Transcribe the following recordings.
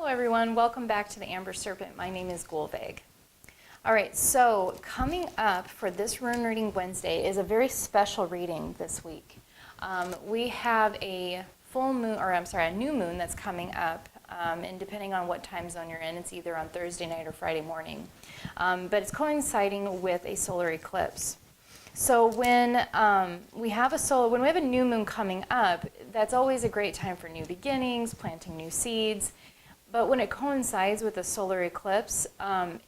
Hello everyone, welcome back to the Amber Serpent. My name is Gulveg. Alright, so coming up for this Rune Reading Wednesday is a very special reading this week. We have a new moon that's coming up, and depending on what time zone you're in, it's either on Thursday night or Friday morning. But it's coinciding with a solar eclipse. So when we have a new moon coming up, that's always a great time for new beginnings, planting new seeds. But when it coincides with a solar eclipse,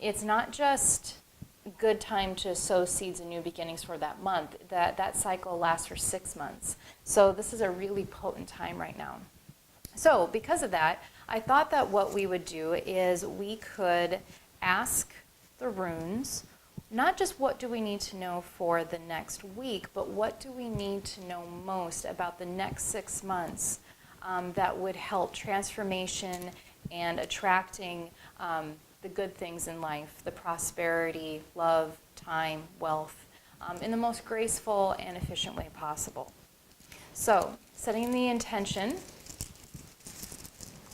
it's not just a good time to sow seeds and new beginnings for that month. That cycle lasts for 6 months. So this is a really potent time right now. So because of that, I thought that what we would do is we could ask the runes, not just what do we need to know for the next week, but what do we need to know most about the next 6 months that would help transformation and attracting the good things in life, the prosperity, love, time, wealth, in the most graceful and efficient way possible. So, setting the intention,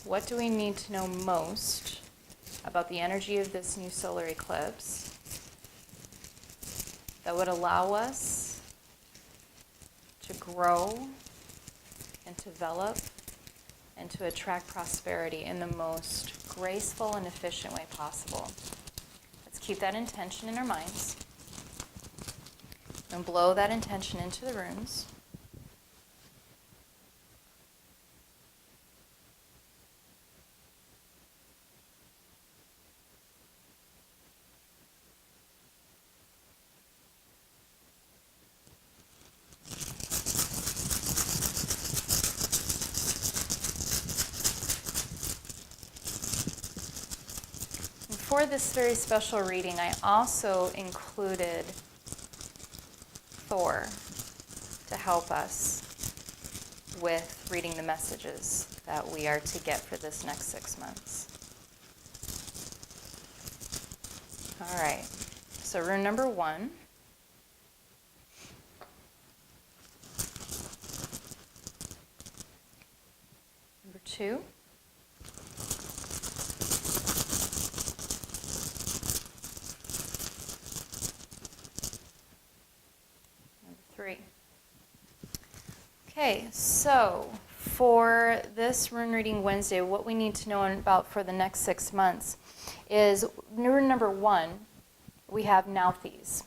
what do we need to know most about the energy of this new solar eclipse that would allow us to grow and develop and to attract prosperity in the most graceful and efficient way possible. Let's keep that intention in our minds and blow that intention into the runes. For this very special reading, I also included Thor to help us with reading the messages that we are to get for this next 6 months. All right, so rune number 1. Number 2. Okay, so for this Rune Reading Wednesday, what we need to know about for the next 6 months is rune number 1, we have Nauthiz.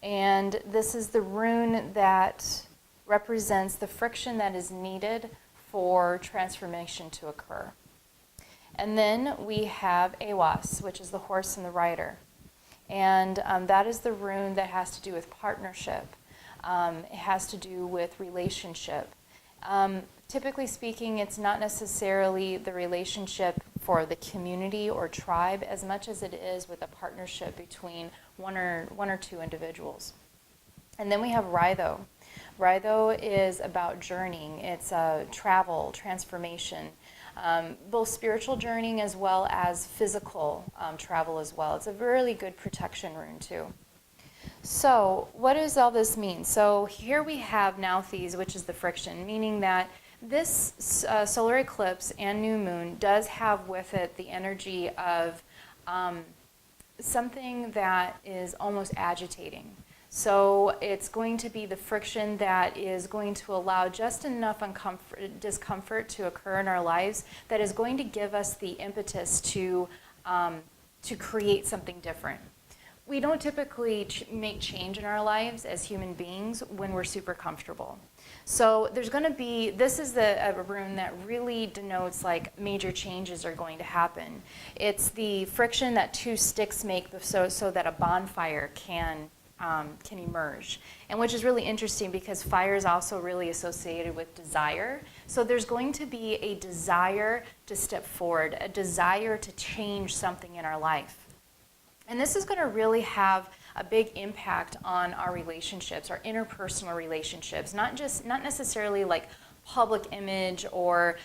And this is the rune that represents the friction that is needed for transformation to occur. And then we have Awas, which is the horse and the rider. And that is the rune that has to do with partnership. It has to do with relationship. Typically speaking, it's not necessarily the relationship for the community or tribe as much as it is with a partnership between one or two individuals. And then we have Rhitho. Rhitho is about journeying. It's travel, transformation, both spiritual journeying as well as physical travel as well. It's a really good protection rune too. So what does all this mean? So here we have Nauthiz, which is the friction, meaning that this solar eclipse and new moon does have with it the energy of something that is almost agitating. So it's going to be the friction that is going to allow just enough discomfort to occur in our lives that is going to give us the impetus to create something different. We don't typically make change in our lives as human beings when we're super comfortable. So there's going to be, this is a rune that really denotes like major changes are going to happen. It's the friction that two sticks make so that a bonfire can emerge. And which is really interesting because fire is also really associated with desire. So there's going to be a desire to step forward, a desire to change something in our life. And this is going to really have a big impact on our relationships, our interpersonal relationships, not necessarily like public image or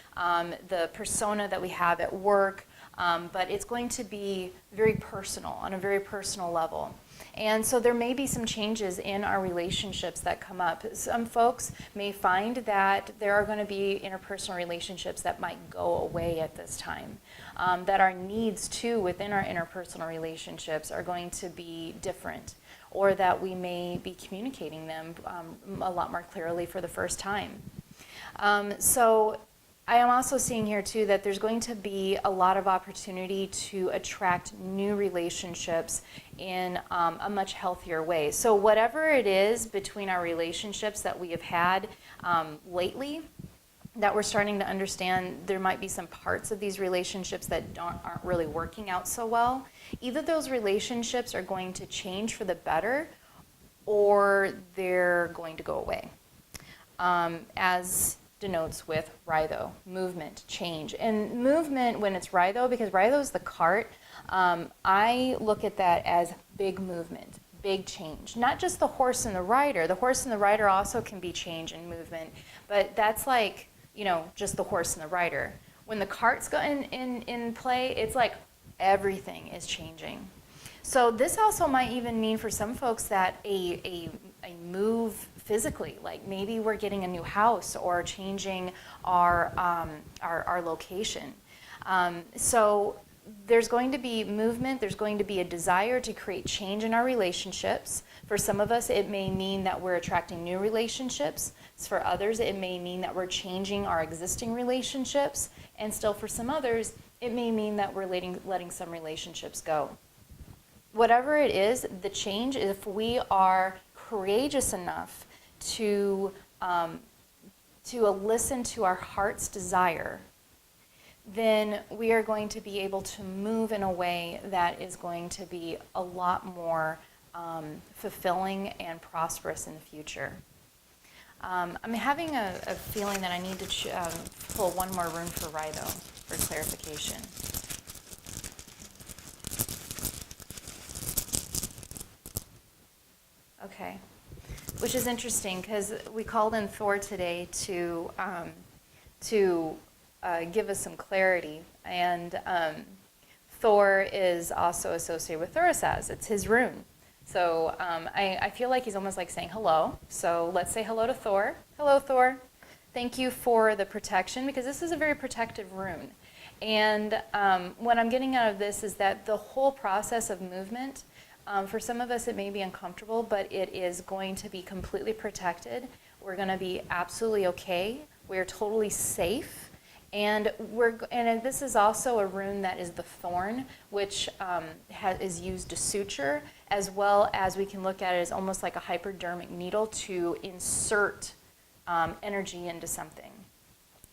the persona that we have at work, but it's going to be very personal, on a very personal level. And so there may be some changes in our relationships that come up. Some folks may find that there are going to be interpersonal relationships that might go away at this time. That our needs too within our interpersonal relationships are going to be different, or that we may be communicating them a lot more clearly for the first time. So I am also seeing here too that there's going to be a lot of opportunity to attract new relationships in a much healthier way. So whatever it is between our relationships that we have had lately, that we're starting to understand there might be some parts of these relationships that aren't really working out so well. Either those relationships are going to change for the better, or they're going to go away. As denotes with rhino, movement, change. And movement, when it's rhino, because rhino is the cart, I look at that as big movement, big change. Not just the horse and the rider. The horse and the rider also can be change and movement, but that's like, you know, just the horse and the rider. When the cart's in play, it's like everything is changing. So this also might even mean for some folks that a move physically, like maybe we're getting a new house or changing our location. So there's going to be movement, there's going to be a desire to create change in our relationships. For some of us, it may mean that we're attracting new relationships. For others, it may mean that we're changing our existing relationships. And still for some others, it may mean that we're letting some relationships go. Whatever it is, the change, if we are courageous enough to listen to our heart's desire, then we are going to be able to move in a way that is going to be a lot more fulfilling and prosperous in the future. I'm having a feeling that I need to pull one more rune for Rye, though, for clarification. Okay, which is interesting because we called in Thor today to give us some clarity, and Thor is also associated with Thurisaz. It's his rune. So I feel like he's almost like saying hello. So let's say hello to Thor. Hello, Thor. Thank you for the protection, because this is a very protective rune. And what I'm getting out of this is that the whole process of movement, for some of us it may be uncomfortable, but it is going to be completely protected. We're going to be absolutely okay. We're totally safe. And this is also a rune that is the thorn, which is used to suture, as well as we can look at it as almost like a hypodermic needle to insert energy into something.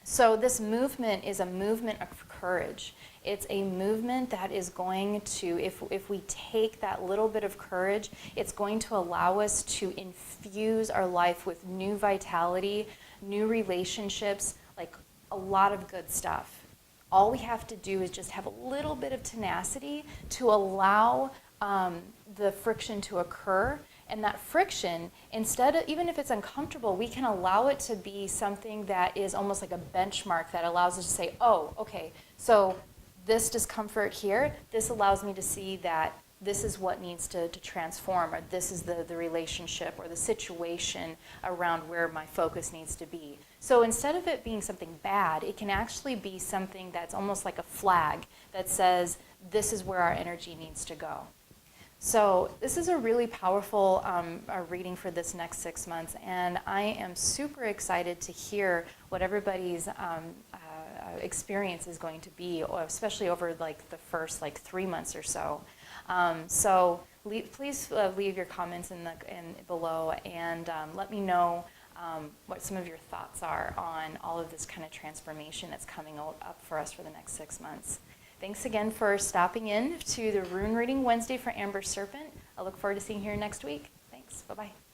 So this movement is a movement of courage. It's a movement that is going to, if we take that little bit of courage, it's going to allow us to infuse our life with new vitality, new relationships, like a lot of good stuff. All we have to do is just have a little bit of tenacity to allow the friction to occur. And that friction, instead of, even if it's uncomfortable, we can allow it to be something that is almost like a benchmark that allows us to say, oh, okay, so this discomfort here, this allows me to see that this is what needs to transform, or this is the relationship or the situation around where my focus needs to be. So instead of it being something bad, it can actually be something that's almost like a flag that says, this is where our energy needs to go. So this is a really powerful reading for this next 6 months, and I am super excited to hear what everybody's experience is going to be, especially over like the first 3 months or so. Please leave your comments in below, and let me know what some of your thoughts are on all of this kind of transformation that's coming up for us for the next 6 months. Thanks again for stopping in to the Rune Reading Wednesday for Amber Serpent. I look forward to seeing you here next week. Thanks. Bye-bye.